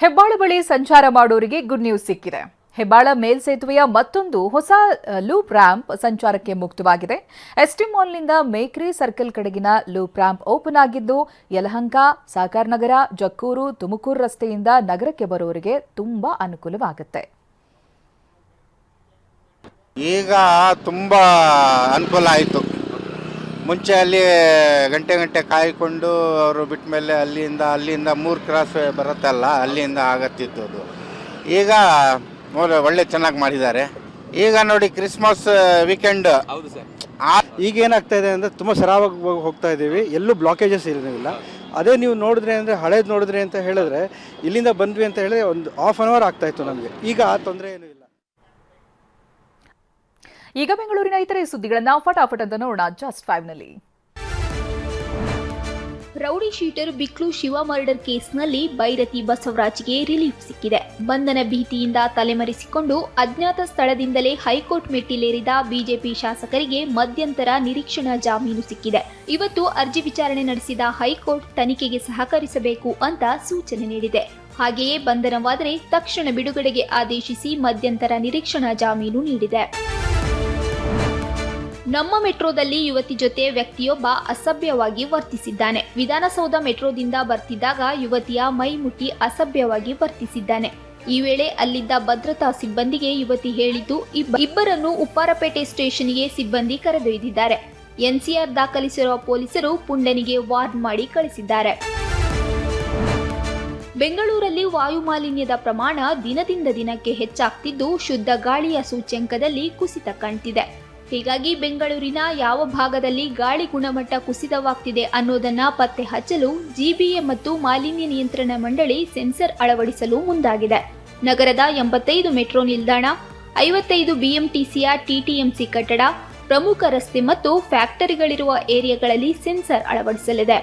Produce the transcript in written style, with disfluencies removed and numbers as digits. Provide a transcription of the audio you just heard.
ಹೆಬ್ಬಾಳ ಬಳಿ ಸಂಚಾರ ಮಾಡೋರಿಗೆ ಗುಡ್ ನ್ಯೂಸ್ ಸಿಕ್ಕಿದೆ. ಹೆಬ್ಬಾಳ ಮೇಲ್ಸೇತುವೆಯ ಮತ್ತೊಂದು ಹೊಸ ಲೂಪ್ ರ್ಯಾಂಪ್ ಸಂಚಾರಕ್ಕೆ ಮುಕ್ತವಾಗಿದೆ. ಎಸ್ಟಿ ಮಾಲ್ನಿಂದ ಮೇಕ್ರಿ ಸರ್ಕಲ್ ಕಡೆಗಿನ ಲೂಪ್ ರ್ಯಾಂಪ್ ಓಪನ್ ಆಗಿದ್ದು ಯಲಹಂಕ, ಸಹಕಾರ ನಗರ, ಜಕ್ಕೂರು, ತುಮಕೂರು ರಸ್ತೆಯಿಂದ ನಗರಕ್ಕೆ ಬರೋರಿಗೆ ತುಂಬಾ ಅನುಕೂಲವಾಗುತ್ತೆ. ಈಗ ತುಂಬಾ ಅನುಕೂಲ ಆಯಿತು. ಮುಂಚೆ ಅಲ್ಲಿ ಗಂಟೆ ಕಾಯ್ಕೊಂಡು ಅವರು ಬಿಟ್ಟ ಮೇಲೆ ಅಲ್ಲಿಂದ 3 ಕ್ರಾಸ್ ಬರುತ್ತಲ್ಲ, ಅಲ್ಲಿಂದ ಆಗತ್ತಿತ್ತು ಅದು. ಈಗ ಒಳ್ಳೆ ಚೆನ್ನಾಗಿ ಮಾಡಿದ್ದಾರೆ. ಈಗ ನೋಡಿ ಕ್ರಿಸ್ಮಸ್ ವೀಕೆಂಡ್. ಹೌದು ಸರ್. ಈಗ ಏನಾಗ್ತಾ ಇದೆ ಅಂದರೆ ತುಂಬ ಸರಾಗವಾಗಿ ಹೋಗ್ತಾ ಇದ್ದೀವಿ, ಎಲ್ಲೂ ಬ್ಲಾಕೇಜಸ್ ಇರೋದಿಲ್ಲ. ಅದೇ ನೀವು ನೋಡಿದ್ರೆ ಅಂದರೆ ಹಳೇದು ನೋಡಿದ್ರಿ ಅಂತ ಹೇಳಿದ್ರೆ ಇಲ್ಲಿಂದ ಬಂದ್ವಿ ಅಂತ ಹೇಳಿದ್ರೆ ಒಂದು ½ ಅವರ್ ಆಗ್ತಾ ಇತ್ತು ನಮಗೆ. ಈಗ ಆ ತೊಂದರೆ ಏನೂ ಇಲ್ಲ. ಈಗ ಬೆಂಗಳೂರಿನ ಇತರೆ ಸುದ್ದಿಗಳನ್ನ ಫಟಾಫಟ್ ಅಂತ ನೋಡೋಣ ಜಸ್ಟ್ 5ನಲ್ಲಿ. Rowdy sheeter Biklu Shiva murder ಕೇಸ್ನಲ್ಲಿ ಬೈರತಿ ಬಸವರಾಜ್ಗೆ ರಿಲೀಫ್ ಸಿಕ್ಕಿದೆ. ಬಂಧನ ಭೀತಿಯಿಂದ ತಲೆಮರೆಸಿಕೊಂಡು ಅಜ್ಞಾತ ಸ್ಥಳದಿಂದಲೇ ಹೈಕೋರ್ಟ್ ಮೆಟ್ಟಿಲೇರಿದ ಬಿಜೆಪಿ ಶಾಸಕರಿಗೆ ಮಧ್ಯಂತರ ನಿರೀಕ್ಷಣಾ ಜಾಮೀನು ಸಿಕ್ಕಿದೆ. ಇವತ್ತು ಅರ್ಜಿ ವಿಚಾರಣೆ ನಡೆಸಿದ ಹೈಕೋರ್ಟ್ ತನಿಖೆಗೆ ಸಹಕರಿಸಬೇಕು ಅಂತ ಸೂಚನೆ ನೀಡಿದೆ. ಹಾಗೆಯೇ ಬಂಧನವಾದರೆ ತಕ್ಷಣ ಬಿಡುಗಡೆಗೆ ಆದೇಶಿಸಿ ಮಧ್ಯಂತರ ನಿರೀಕ್ಷಣಾ ಜಾಮೀನು ನೀಡಿದೆ. ನಮ್ಮ ಮೆಟ್ರೋದಲ್ಲಿ ಯುವತಿ ಜೊತೆ ವ್ಯಕ್ತಿಯೊಬ್ಬ ಅಸಭ್ಯವಾಗಿ ವರ್ತಿಸಿದ್ದಾನೆ. ವಿಧಾನಸೌಧ ಮೆಟ್ರೋದಿಂದ ಬರ್ತಿದ್ದಾಗ ಯುವತಿಯ ಮೈ ಮುಟ್ಟಿ ಅಸಭ್ಯವಾಗಿ ವರ್ತಿಸಿದ್ದಾನೆ. ಈ ವೇಳೆ ಅಲ್ಲಿದ್ದ ಭದ್ರತಾ ಸಿಬ್ಬಂದಿಗೆ ಯುವತಿ ಹೇಳಿದ್ದು ಇಬ್ಬರನ್ನು ಉಪ್ಪಾರಪೇಟೆ ಸ್ಟೇಷನ್ಗೆ ಸಿಬ್ಬಂದಿ ಕರೆದೊಯ್ದಿದ್ದಾರೆ. ಎನ್ಸಿಆರ್ ದಾಖಲಿಸಿರುವ ಪೊಲೀಸರು ಪುಂಡನಿಗೆ ವಾರ್ನ್ ಮಾಡಿ ಕಳಿಸಿದ್ದಾರೆ. ಬೆಂಗಳೂರಲ್ಲಿ ವಾಯು ಮಾಲಿನ್ಯದ ಪ್ರಮಾಣ ದಿನದಿಂದ ದಿನಕ್ಕೆ ಹೆಚ್ಚಾಗ್ತಿದ್ದು ಶುದ್ಧ ಗಾಳಿಯ ಸೂಚ್ಯಂಕದಲ್ಲಿ ಕುಸಿತ ಕಾಣ್ತಿದೆ. ಹೀಗಾಗಿ ಬೆಂಗಳೂರಿನ ಯಾವ ಭಾಗದಲ್ಲಿ ಗಾಳಿ ಗುಣಮಟ್ಟ ಕುಸಿತವಾಗ್ತಿದೆ ಅನ್ನೋದನ್ನ ಪತ್ತೆ ಹಚ್ಚಲು ಜಿಬಿಎ ಮತ್ತು ಮಾಲಿನ್ಯ ನಿಯಂತ್ರಣ ಮಂಡಳಿ ಸೆನ್ಸರ್ ಅಳವಡಿಸಲು ಮುಂದಾಗಿದೆ. ನಗರದ 85 ಮೆಟ್ರೋ ನಿಲ್ದಾಣ, 55 ಬಿಎಂಟಿಸಿಯ ಟಿಟಿಎಂಸಿ ಕಟ್ಟಡ, ಪ್ರಮುಖ ರಸ್ತೆ ಮತ್ತು ಫ್ಯಾಕ್ಟರಿಗಳಿರುವ ಏರಿಯಾಗಳಲ್ಲಿ ಸೆನ್ಸರ್ ಅಳವಡಿಸಲಿದೆ.